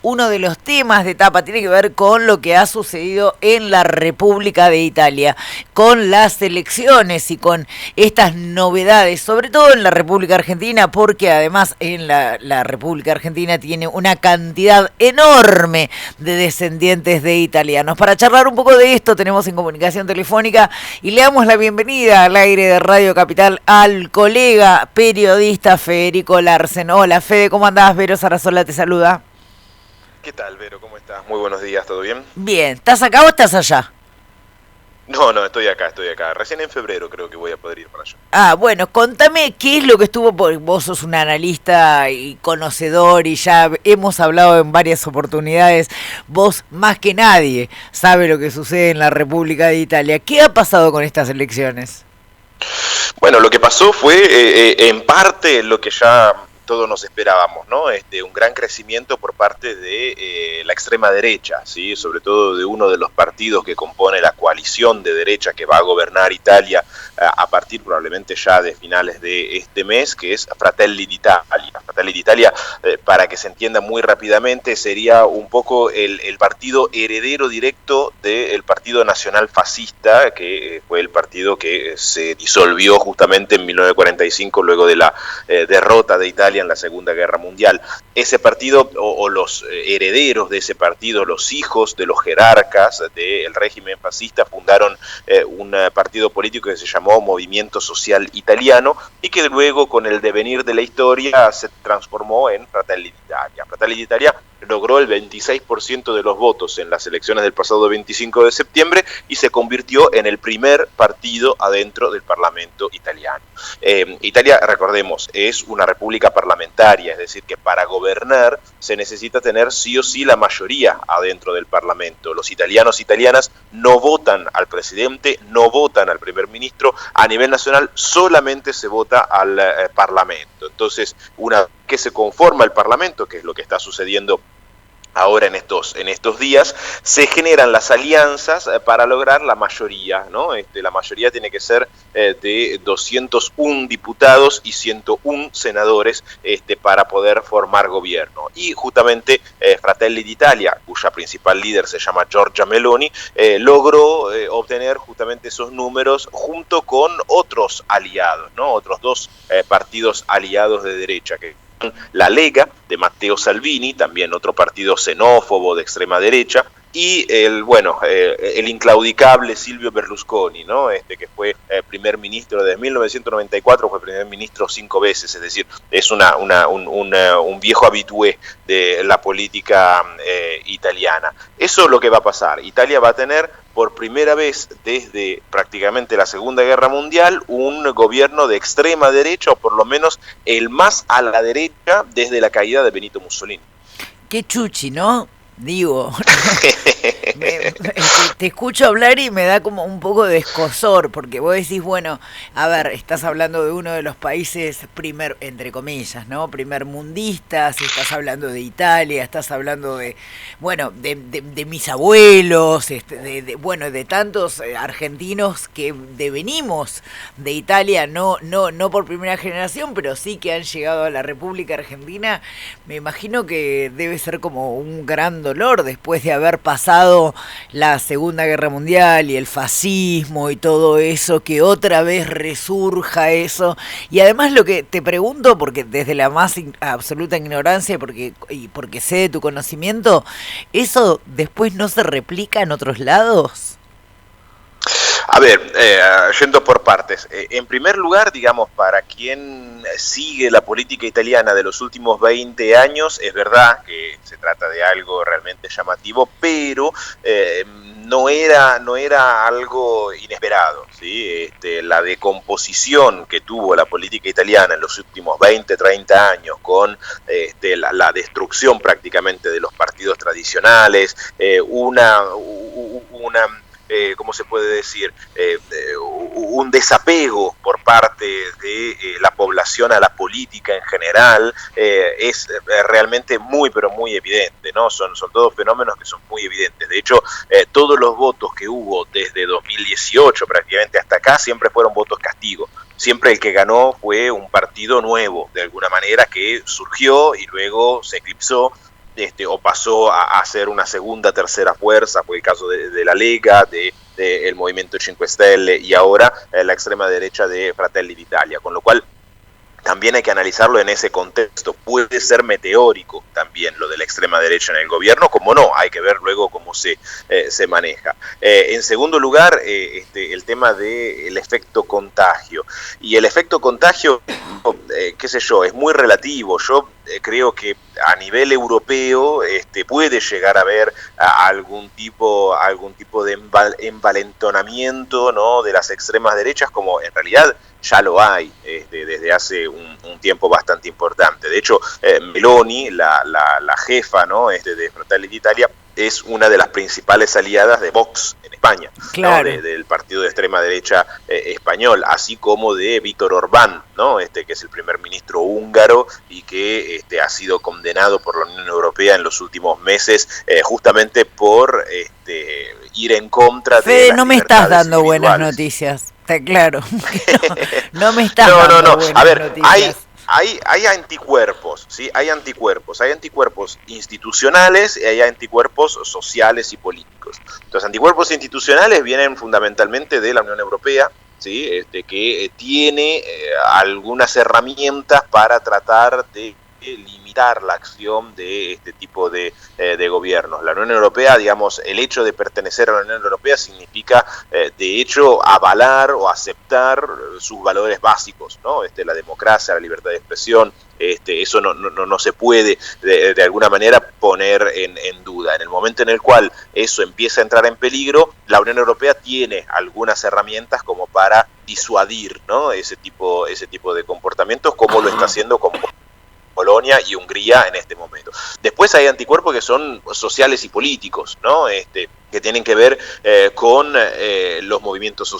Uno de los temas de etapa tiene que ver con lo que ha sucedido en la República de Italia, con las elecciones y con estas novedades, sobre todo en la República Argentina, porque además en la República Argentina tiene una cantidad enorme de descendientes de italianos. Para charlar un poco de esto tenemos en comunicación telefónica y le damos la bienvenida al aire de Radio Capital al colega periodista Federico Larsen. Hola Fede, ¿cómo andás? Vero Sarasola te saluda. ¿Qué tal, Vero? ¿Cómo estás? Muy buenos días, ¿todo bien? Bien, ¿estás acá o estás allá? No, estoy acá. Recién en febrero creo que voy a poder ir para allá. Ah, bueno, contame qué es lo que estuvo, porque vos sos un analista y conocedor y ya hemos hablado en varias oportunidades, vos más que nadie sabe lo que sucede en la República de Italia. ¿Qué ha pasado con estas elecciones? Bueno, lo que pasó fue en parte lo que ya todos nos esperábamos, ¿no? Un gran crecimiento por parte de la extrema derecha, ¿sí? Sobre todo de uno de los partidos que compone la coalición de derecha que va a gobernar Italia a partir probablemente ya de finales de este mes, que es Fratelli d'Italia. Fratelli d'Italia, para que se entienda muy rápidamente, sería un poco el partido heredero directo del Partido Nacional Fascista, que fue el partido que se disolvió justamente en 1945 luego de la derrota de Italia en la Segunda Guerra Mundial. Ese partido, o los herederos de ese partido, los hijos de los jerarcas del régimen fascista, fundaron un partido político que se llamó Movimiento Social Italiano y que luego, con el devenir de la historia, se transformó en Fratelli d'Italia. Fratelli d'Italia logró el 26% de los votos en las elecciones del pasado 25 de septiembre y se convirtió en el primer partido adentro del Parlamento italiano. Italia, recordemos, es una república parlamentaria, es decir, que para gobernar se necesita tener sí o sí la mayoría adentro del Parlamento. Los italianos e italianas no votan al presidente, no votan al primer ministro. A nivel nacional solamente se vota al Parlamento. Entonces, una vez que se conforma el Parlamento, que es lo que está sucediendo ahora en estos días, se generan las alianzas para lograr la mayoría, ¿no? La mayoría tiene que ser de 201 diputados y 101 senadores para poder formar gobierno. Y justamente Fratelli d'Italia, cuya principal líder se llama Giorgia Meloni, logró obtener justamente esos números junto con otros aliados, ¿no? Otros dos partidos aliados de derecha, que la Lega de Matteo Salvini, también otro partido xenófobo de extrema derecha, y el inclaudicable Silvio Berlusconi, ¿no? Que fue primer ministro desde 1994, fue primer ministro 5 veces, es decir, es un viejo habitué de la política italiana. Eso es lo que va a pasar. Italia va a tener por primera vez desde prácticamente la Segunda Guerra Mundial un gobierno de extrema derecha, o por lo menos el más a la derecha desde la caída de Benito Mussolini. Qué chuchi, ¿no? Digo, te escucho hablar y me da como un poco de escozor, porque vos decís, bueno, a ver, estás hablando de uno de los países entre comillas, ¿no? Primermundistas, estás hablando de Italia, estás hablando de, bueno, de mis abuelos, de tantos argentinos que devenimos de Italia, no por primera generación, pero sí que han llegado a la República Argentina. Me imagino que debe ser como un gran dolor después de haber pasado la Segunda Guerra Mundial y el fascismo y todo eso, que otra vez resurja eso. Y además lo que te pregunto, porque desde la más absoluta ignorancia y porque sé de tu conocimiento, ¿eso después no se replica en otros lados? A ver, yendo por partes. En primer lugar, digamos, para quien sigue la política italiana de los últimos 20 años, es verdad que se trata de algo realmente llamativo, pero no era algo inesperado, ¿sí? La decomposición que tuvo la política italiana en los últimos 20, 30 años con la destrucción prácticamente de los partidos tradicionales, ¿cómo se puede decir? Un desapego por parte de la población a la política en general, es realmente muy, pero muy evidente, ¿no? Son todos fenómenos que son muy evidentes. De hecho, todos los votos que hubo desde 2018 prácticamente hasta acá siempre fueron votos castigo. Siempre el que ganó fue un partido nuevo, de alguna manera, que surgió y luego se eclipsó o pasó a ser una segunda, tercera fuerza, fue el caso de la Lega, del Movimiento Cinque Stelle y ahora la extrema derecha de Fratelli d'Italia, con lo cual también hay que analizarlo en ese contexto. Puede ser meteórico también lo de la extrema derecha en el gobierno, como no, hay que ver luego cómo se maneja. En segundo lugar, el tema del efecto contagio. Y el efecto contagio, qué sé yo, es muy relativo. Yo creo que a nivel europeo puede llegar a haber algún tipo de envalentonamiento, ¿no?, de las extremas derechas, como en realidad ya lo hay desde hace un tiempo bastante importante. De hecho, Meloni, la jefa, ¿no?, de Fratelli d'Italia, es una de las principales aliadas de Vox en España, claro, ¿no?, del partido de extrema derecha español, así como de Víctor Orbán, ¿no?, que es el primer ministro húngaro y que ha sido condenado por la Unión Europea en los últimos meses justamente por ir en contra de las no me estás libertades dando buenas individuales. noticias, está claro. No me estás dando buenas A ver, noticias. Hay anticuerpos, ¿sí? Hay anticuerpos institucionales y hay anticuerpos sociales y políticos. Los anticuerpos institucionales vienen fundamentalmente de la Unión Europea, ¿sí? Que tiene algunas herramientas para tratar de limitar la acción de este tipo de gobiernos. La Unión Europea, digamos, el hecho de pertenecer a la Unión Europea significa, de hecho, avalar o aceptar sus valores básicos, ¿no? La democracia, la libertad de expresión, eso no se puede de alguna manera poner en duda. En el momento en el cual eso empieza a entrar en peligro, la Unión Europea tiene algunas herramientas como para disuadir, ¿no?, ese tipo de comportamientos, como lo está haciendo con Polonia y Hungría en este momento. Después hay anticuerpos que son sociales y políticos, ¿no?, que tienen que ver con los movimientos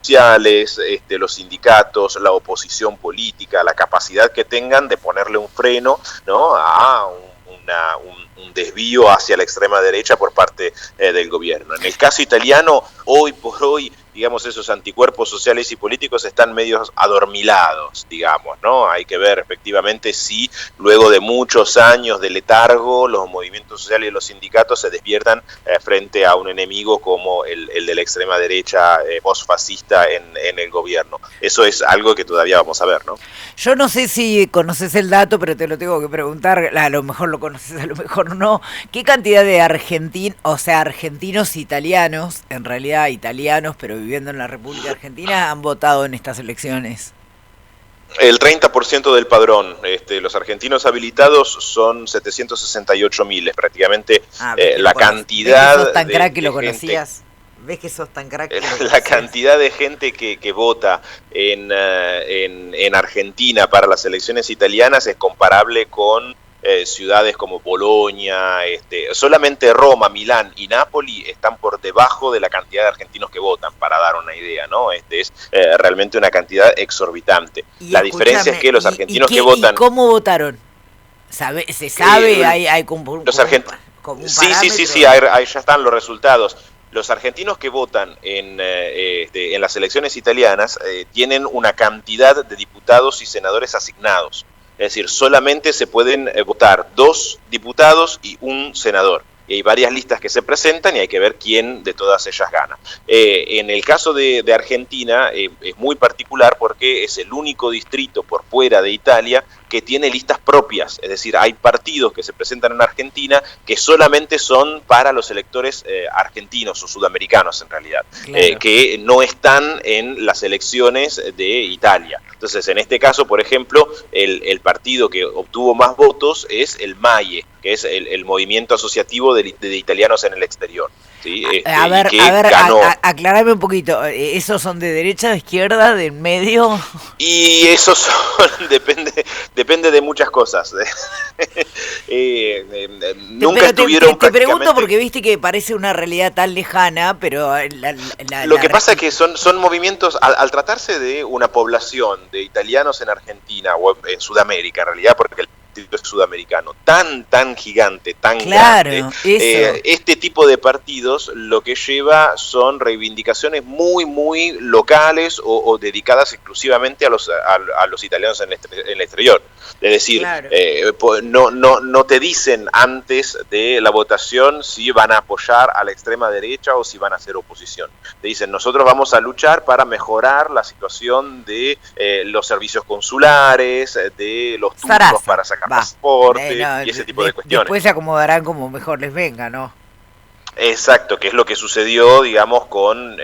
sociales, los sindicatos, la oposición política, la capacidad que tengan de ponerle un freno, ¿no?, a un desvío hacia la extrema derecha por parte del gobierno. En el caso italiano, hoy por hoy, digamos, esos anticuerpos sociales y políticos están medio adormilados, digamos, ¿no? Hay que ver efectivamente si luego de muchos años de letargo los movimientos sociales y los sindicatos se despiertan frente a un enemigo como el de la extrema derecha postfascista en el gobierno. Eso es algo que todavía vamos a ver, ¿no? Yo no sé si conoces el dato, pero te lo tengo que preguntar, a lo mejor lo conoces, a lo mejor no. ¿Qué cantidad de argentinos italianos, en realidad italianos, pero viviendo en la República Argentina, han votado en estas elecciones? El 30% del padrón. Los argentinos habilitados son 768.000, es prácticamente la cantidad. ¿Ves que sos tan crack que lo gente, conocías? ¿Ves que sos tan crack que lo conocías? La cantidad de gente que vota en Argentina para las elecciones italianas es comparable con ciudades como Bolonia, solamente Roma, Milán y Nápoli están por debajo de la cantidad de argentinos que votan, para dar una idea, ¿no? Es realmente una cantidad exorbitante. La diferencia es que los argentinos que votan... ¿Y cómo votaron? ¿Se sabe? ¿Hay como un parámetro? Sí, ahí ya están los resultados. Los argentinos que votan en las elecciones italianas tienen una cantidad de diputados y senadores asignados. Es decir, solamente se pueden votar 2 diputados y 1 senador. Y hay varias listas que se presentan y hay que ver quién de todas ellas gana. En el caso de Argentina es muy particular porque es el único distrito por fuera de Italia que tiene listas propias, es decir, hay partidos que se presentan en Argentina que solamente son para los electores argentinos o sudamericanos en realidad, claro, que no están en las elecciones de Italia. Entonces, en este caso, por ejemplo, el partido que obtuvo más votos es el MAIE, que es el movimiento asociativo de italianos en el exterior. ¿Sí? A ver, aclarame un poquito, ¿esos son de derecha, de izquierda, de en medio? Y esos son, depende de muchas cosas. Nunca estuvieron te pregunto porque viste que parece una realidad tan lejana, pero... Lo que pasa es que son movimientos, al tratarse de una población de italianos en Argentina o en Sudamérica en realidad, porque sudamericano, tan gigante, tan claro, grande, eso. este tipo de partidos lo que lleva son reivindicaciones muy locales o dedicadas exclusivamente a los italianos en el exterior. Es decir, Claro. no te dicen antes de la votación si van a apoyar a la extrema derecha o si van a hacer oposición. Te dicen, nosotros vamos a luchar para mejorar la situación de los servicios consulares, de los turnos Sarasa, para sacar va. pasaporte No, y ese tipo de cuestiones. después se acomodarán como mejor les venga, ¿no? Exacto, que es lo que sucedió, digamos, con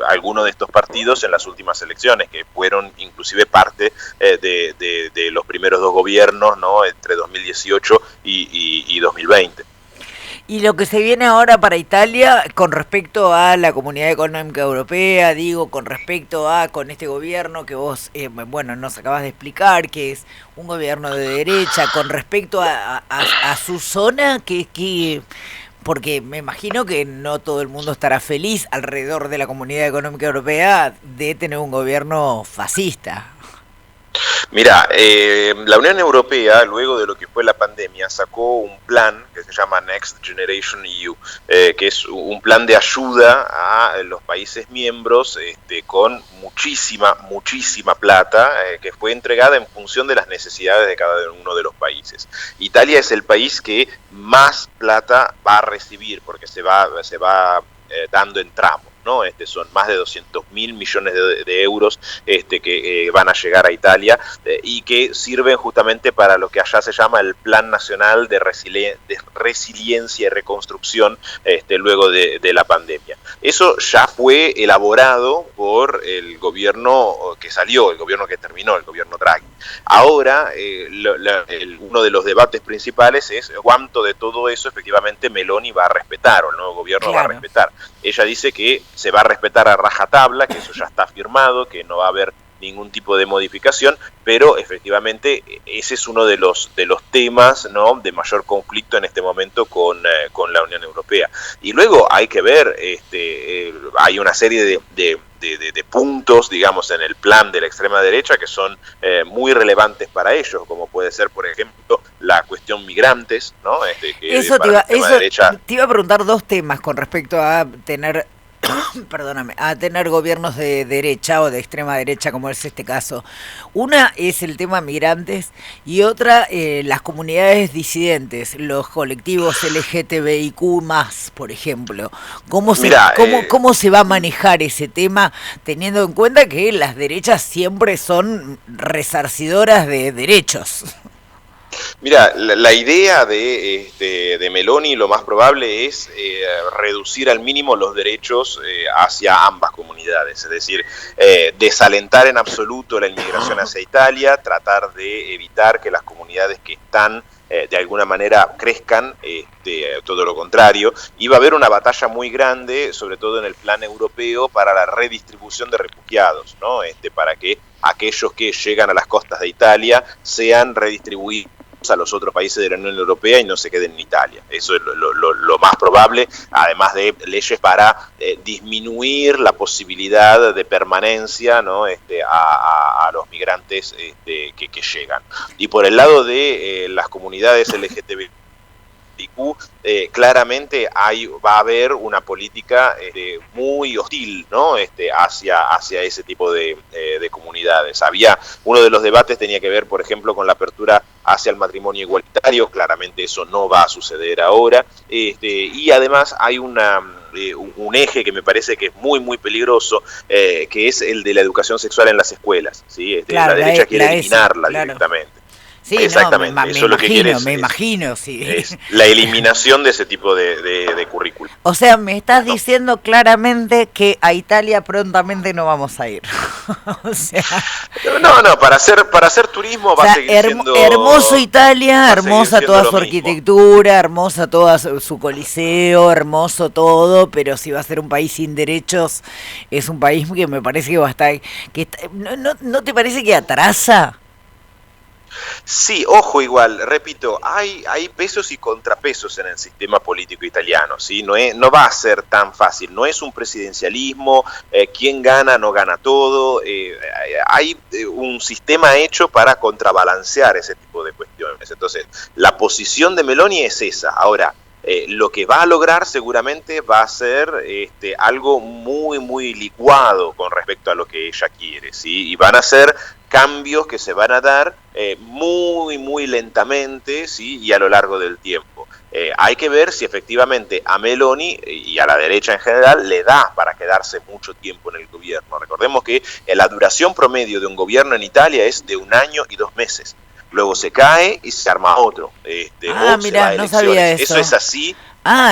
algunos de estos partidos en las últimas elecciones, que fueron inclusive parte de los primeros dos gobiernos, ¿no? Entre 2018 y 2020. Y lo que se viene ahora para Italia con respecto a la Comunidad Económica Europea, digo, con respecto a con este gobierno que vos, bueno, nos acabas de explicar, que es un gobierno de derecha, con respecto a su zona, porque me imagino que no todo el mundo estará feliz alrededor de la Comunidad Económica Europea de tener un gobierno fascista. Mira, la Unión Europea, luego de lo que fue la pandemia, sacó un plan que se llama Next Generation EU, que es un plan de ayuda a los países miembros con muchísima plata, que fue entregada en función de las necesidades de cada uno de los países. Italia es el país que más plata va a recibir, porque se va dando en tramos, ¿no? Son más de 200.000 millones de euros que van a llegar a Italia y que sirven justamente para lo que allá se llama el Plan Nacional de Resiliencia y Reconstrucción luego de la pandemia. Eso ya fue elaborado por el gobierno que salió, el gobierno que terminó, el gobierno Draghi. Ahora, uno de los debates principales es cuánto de todo eso efectivamente Meloni va a respetar o el nuevo gobierno va a respetar. Ella dice que se va a respetar a rajatabla, que eso ya está firmado, que no va a haber ningún tipo de modificación, pero efectivamente ese es uno de los temas, ¿no?, de mayor conflicto en este momento con la Unión Europea. Y luego hay que ver, hay una serie de puntos, digamos, en el plan de la extrema derecha que son muy relevantes para ellos, como puede ser, por ejemplo, la cuestión migrantes, ¿no? Eso te iba a preguntar dos temas con respecto a tener perdóname, a tener gobiernos de derecha o de extrema derecha, como es este caso. Una es el tema migrantes y otra las comunidades disidentes, los colectivos LGTBIQ+, por ejemplo. ¿Cómo se va a manejar ese tema teniendo en cuenta que las derechas siempre son resarcidoras de derechos? Mira, la idea de Meloni lo más probable es reducir al mínimo los derechos hacia ambas comunidades, es decir, desalentar en absoluto la inmigración hacia Italia, tratar de evitar que las comunidades que están de alguna manera crezcan, todo lo contrario, y va a haber una batalla muy grande, sobre todo en el plan europeo, para la redistribución de refugiados, ¿no? Para que aquellos que llegan a las costas de Italia sean redistribuidos a los otros países de la Unión Europea y no se queden en Italia. Eso es lo más probable, además de leyes para disminuir la posibilidad de permanencia, ¿no?, a los migrantes que llegan. Y por el lado de las comunidades LGTB, claramente va a haber una política muy hostil, ¿no?, hacia ese tipo de comunidades. Uno de los debates tenía que ver, por ejemplo, con la apertura hacia el matrimonio igualitario. Claramente eso no va a suceder ahora, y además hay un eje que me parece que es muy peligroso, que es el de la educación sexual en las escuelas, ¿sí? Claro, la derecha quiere eliminarla claro. Directamente. Sí, exactamente, no, eso es lo que quiere, me imagino, sí. Es la eliminación de ese tipo de currículum. O sea, me estás diciendo claramente que a Italia prontamente no vamos a ir. O sea, no, para hacer turismo va a seguir siendo hermoso Italia, hermosa toda su arquitectura, hermosa toda su coliseo, hermoso todo, pero si va a ser un país sin derechos, es un país que me parece que va a estar, ¿no te parece que atrasa? Sí, ojo, igual, repito, hay pesos y contrapesos en el sistema político italiano, ¿sí? No va a ser tan fácil, no es un presidencialismo, quien gana no gana todo, hay un sistema hecho para contrabalancear ese tipo de cuestiones. elecciones. Entonces, la posición de Meloni es esa. Ahora, lo que va a lograr seguramente va a ser algo muy, muy licuado con respecto a lo que ella quiere, ¿sí? Y van a ser cambios que se van a dar muy, muy lentamente, ¿sí? Y a lo largo del tiempo. Hay que ver si efectivamente a Meloni y a la derecha en general le da para quedarse mucho tiempo en el gobierno. Recordemos que la duración promedio de un gobierno en Italia es de 1 año y 2 meses. Luego se cae y se arma otro. Mirá, no sabía eso. Eso es así.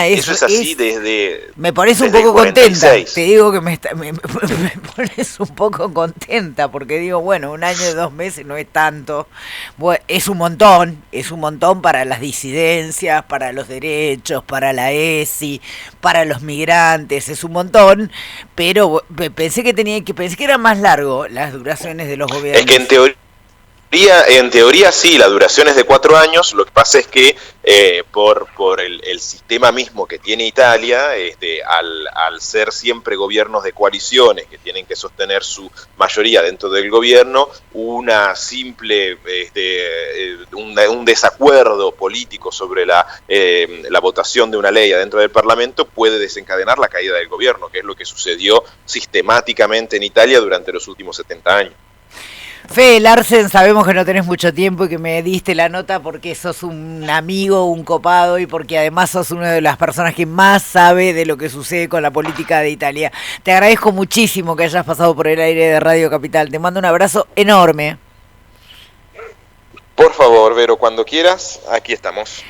Eso es así desde. Me pones un desde poco 46. contenta. Te digo que me pones un poco contenta porque digo, bueno, 1 año y 2 meses no es tanto. Bueno, es un montón para las disidencias, para los derechos, para la ESI, para los migrantes, es un montón. Pero pensé que era más largo las duraciones de los gobiernos. Es que en teoría sí, la duración es de 4 años, lo que pasa es que por el sistema mismo que tiene Italia, al ser siempre gobiernos de coaliciones que tienen que sostener su mayoría dentro del gobierno, una simple, un desacuerdo político sobre la votación de una ley adentro del Parlamento puede desencadenar la caída del gobierno, que es lo que sucedió sistemáticamente en Italia durante los últimos 70 años. Fede Larsen, sabemos que no tenés mucho tiempo y que me diste la nota porque sos un amigo, un copado y porque además sos una de las personas que más sabe de lo que sucede con la política de Italia. Te agradezco muchísimo que hayas pasado por el aire de Radio Capital. Te mando un abrazo enorme. Por favor, Vero, cuando quieras, aquí estamos.